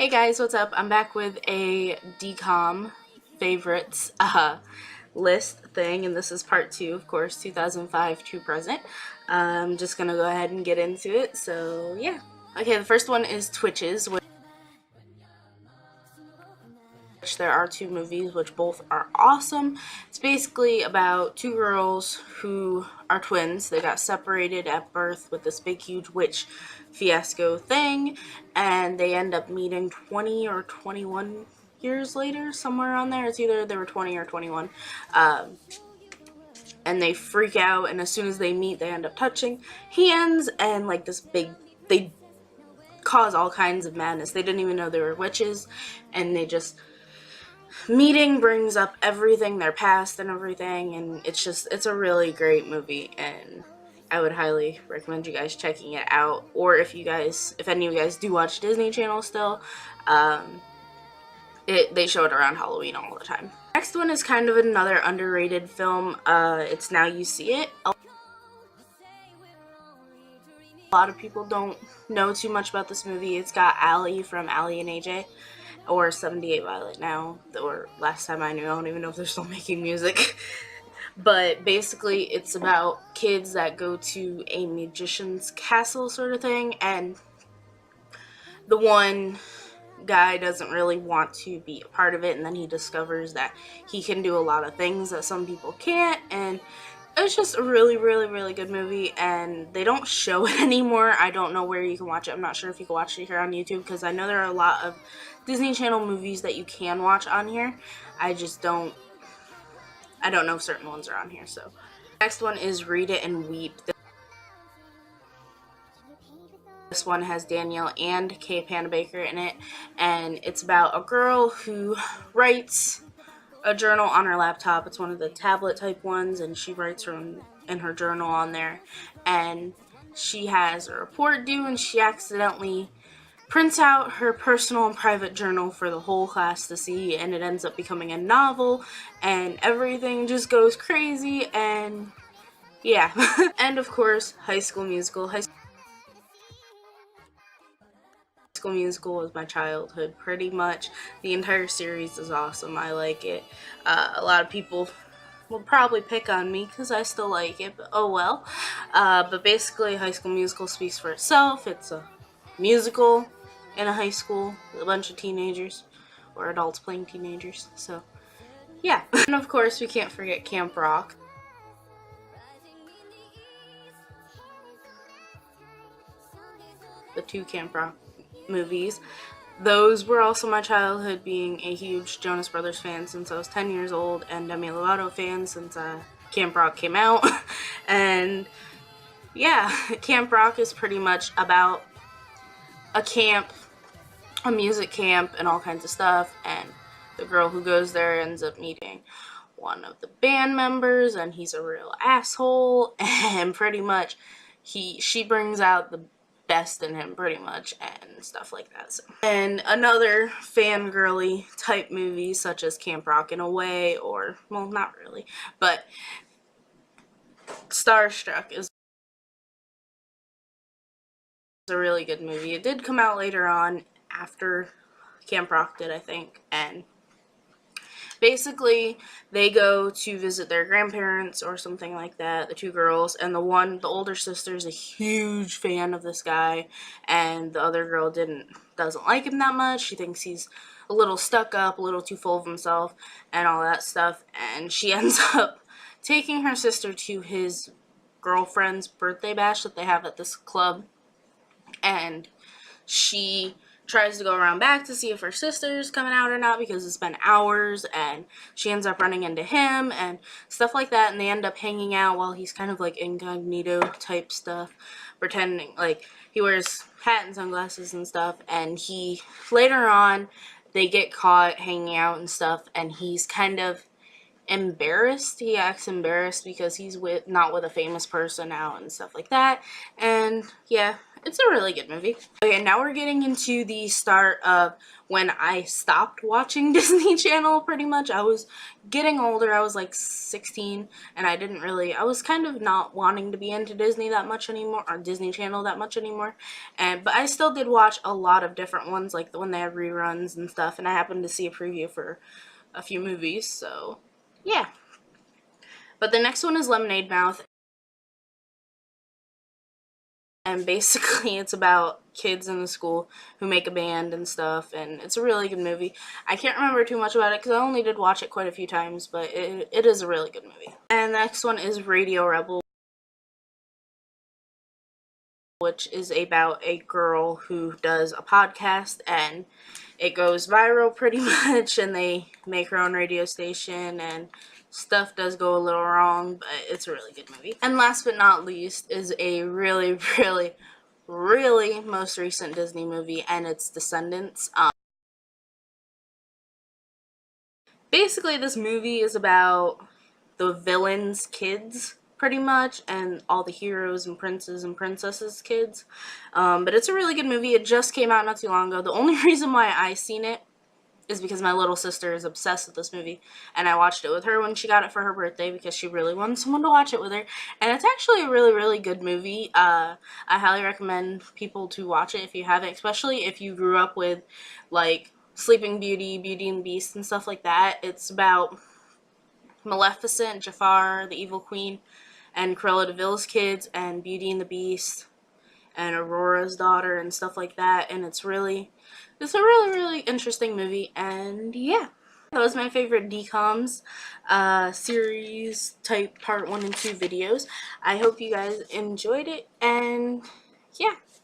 Hey guys, what's up? I'm back with a DCOM favorites list thing, and this is part 2, of course, 2005 to present. I'm just gonna go ahead and get into it, so yeah. Okay, the first one is Twitches, which there are 2 movies, which both are awesome. It's basically about 2 girls who are twins. They got separated at birth with this big, huge witch fiasco thing, and they end up meeting 20 or 21 years later, somewhere around there. It's either they were 20 or 21. And they freak out, and as soon as they meet, they end up touching hands, and like this big, they cause all kinds of madness. They didn't even know they were witches, and they just meeting brings up everything, their past and everything, and it's a really great movie, and I would highly recommend you guys checking it out. Or if any of you guys do watch Disney Channel still, they show it around Halloween all the time. Next one is kind of another underrated film. It's Now You See It. A lot of people don't know too much about this movie. It's got Alli from Alli and AJ, or 78 Violet now, or last time I knew. I don't even know if they're still making music. But basically, it's about kids that go to a magician's castle sort of thing, and the one guy doesn't really want to be a part of it, and then he discovers that he can do a lot of things that some people can't, and it's just a really, really, really good movie, and they don't show it anymore. I don't know where you can watch it. I'm not sure if you can watch it here on YouTube, because I know there are a lot of Disney Channel movies that you can watch on here. I don't know if certain ones are on here, so. Next one is Read It and Weep. This one has Danielle and Kay Panabaker in it, and it's about a girl who writes a journal on her laptop. It's one of the tablet type ones, and she writes in her journal on there, and she has a report due, and she accidentally prints out her personal and private journal for the whole class to see, and it ends up becoming a novel, and everything just goes crazy, and yeah. And of course, High School Musical. High School Musical was my childhood, pretty much. The entire series is awesome. I like it. A lot of people will probably pick on me because I still like it, but oh well. But basically, High School Musical speaks for itself. It's a musical in a high school with a bunch of teenagers, or adults playing teenagers, so yeah. And of course, we can't forget Camp Rock. The 2 Camp Rock movies. Those were also my childhood, being a huge Jonas Brothers fan since I was 10 years old, and Demi Lovato fan since Camp Rock came out. And yeah, Camp Rock is pretty much about a camp, a music camp, and all kinds of stuff, and the girl who goes there ends up meeting one of the band members, and he's a real asshole, and pretty much she brings out the best in him, pretty much, and stuff like that. So. And another fangirly type movie, such as Camp Rock in a way, or, well, not really, but Starstruck is a really good movie. It did come out later on, after Camp Rock did, I think, and basically, they go to visit their grandparents or something like that, the 2 girls, and the older sister is a huge fan of this guy, and the other girl doesn't like him that much. She thinks he's a little stuck up, a little too full of himself, and all that stuff, and she ends up taking her sister to his girlfriend's birthday bash that they have at this club, and she tries to go around back to see if her sister's coming out or not, because it's been hours, and she ends up running into him and stuff like that, and they end up hanging out while he's kind of like incognito type stuff, pretending like he wears hat and sunglasses and stuff, and later on they get caught hanging out and stuff, and he's kind of embarrassed. He acts embarrassed because he's not with a famous person now and stuff like that, and yeah, It's a really good movie. Okay, now we're getting into the start of when I stopped watching Disney Channel pretty much. I was getting older. I was like 16 and I was kind of not wanting to be into Disney that much anymore, or Disney Channel that much anymore. But I still did watch a lot of different ones, like when they had reruns and stuff, and I happened to see a preview for a few movies, so yeah. But the next one is Lemonade Mouth. And basically it's about kids in the school who make a band and stuff, and it's a really good movie. I can't remember too much about it because I only did watch it quite a few times, but it is a really good movie. And the next one is Radio Rebel, which is about a girl who does a podcast, and it goes viral pretty much, and they make her own radio station, and stuff does go a little wrong, but it's a really good movie. And last but not least is a really, really most recent Disney movie, and it's Descendants. Basically, this movie is about the villains' kids, pretty much, and all the heroes and princes and princesses' kids. But it's a really good movie. It just came out not too long ago. The only reason why I seen it is because my little sister is obsessed with this movie, and I watched it with her when she got it for her birthday because she really wanted someone to watch it with her, and it's actually a really good movie. I highly recommend people to watch it if you haven't, especially if you grew up with like Sleeping Beauty, Beauty and the Beast, and stuff like that. It's about Maleficent, Jafar, the Evil Queen, and Cruella de Vil's kids, and Beauty and the Beast, and Aurora's daughter, and stuff like that, and it's a really interesting movie, and yeah. That was my favorite DCOM'S series type part 1 and 2 videos. I hope you guys enjoyed it, and yeah.